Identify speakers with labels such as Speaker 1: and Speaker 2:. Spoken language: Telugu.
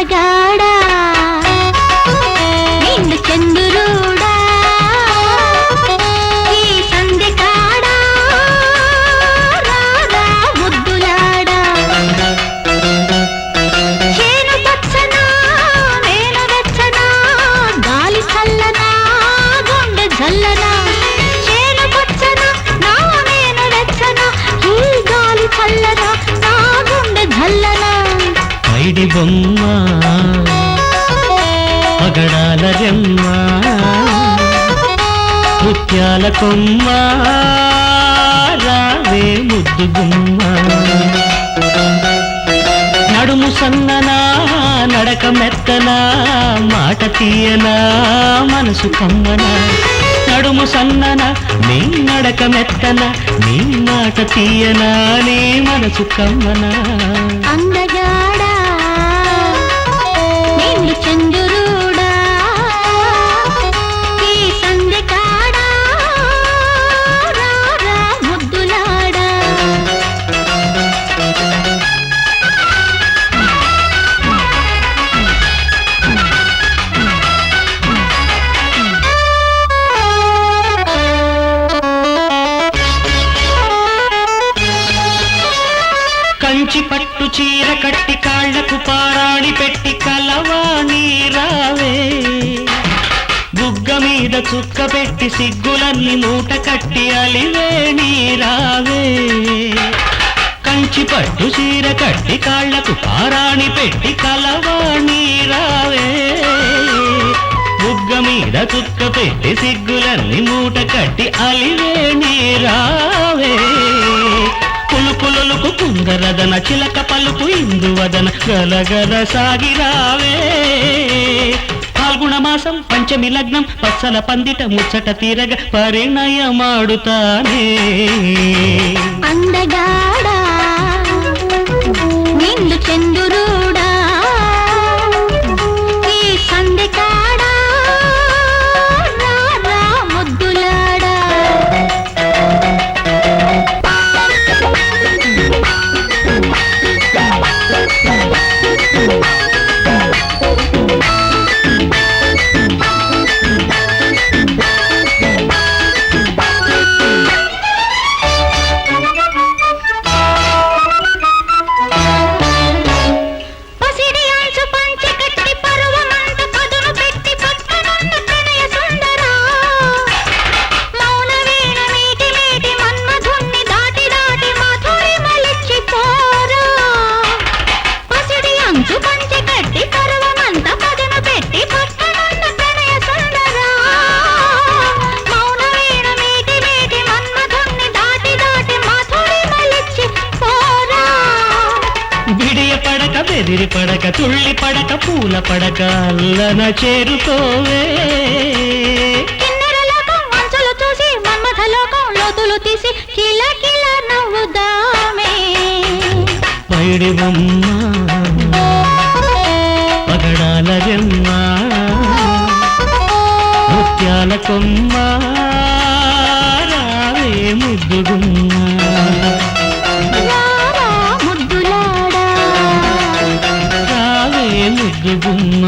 Speaker 1: అందగాడా నిన్ను చంద్రుడా ఈ సంధి కాడా రారా ముద్దులాడా చేను పచ్చనా నేను వెచ్చనా గాలి చల్లనా గుండె జల్లనా చేను పచ్చనా నా నేను వెచ్చనా ఈ గాలి చల్లనా నా గుండె జల్లనా
Speaker 2: పైడి బొమ్మ పగడాల రెమ్మ ముత్యాల కొమ్మ రావే ముద్దు గుమ్మ నడుము సన్ననా నడక మెత్తనా మాట తీయనా మనసు కమ్మనా నడుము సన్ననా నీ నడక మెత్తనా నీ మాట తీయనా నీ మనసు కమ్మనా
Speaker 1: అందగాడా నిన్ను చంద్రుడా ఈ సంధి కాడా రారా ముద్దులాడా
Speaker 2: కంచి పట్టు చీర కట్టి కాళ్లకు పారాణి పెట్టి కలవాణి రావే బుగ్గ మీద చుక్క పెట్టి సిగ్గులన్నీ మూట కట్టి అలివేణి రావే కంచి పట్టు చీర కట్టి కాళ్లకు పారాణి పెట్టి కలవాణి రావే బుగ్గ మీద చుక్క పెట్టి సిగ్గులన్నీ మూట కట్టి అలివేణి రావే పులుపులకు కుందరదన చిలక పలుపు ఇందువదన గలగల సాగిరావే ఫాల్గుణ మాసం పంచమి లగ్నం పచ్చల పందిట ముచ్చట తీరగ పరిణయమాడుతానే
Speaker 1: అందగాడా నిన్ను చంద్రుడా ఈ సంధి కాడా రారా ముద్దులాడా
Speaker 2: బెదిరి పడక తుళ్ళి పడక పూల పడక అల్లన చేరుకోవే
Speaker 1: కిన్నెర లోకం వంచులు చూసి మన్మథ లోకం లోతులు తీసి కిల కిల నవ్వుదామే
Speaker 2: పైడి బొమ్మ పగడాల రెమ్మ ముత్యాల కొమ్మ రావే ముద్దు గుమ్మ
Speaker 1: రారా ముద్దులాడా
Speaker 2: రావే ముద్దు గుమ్మ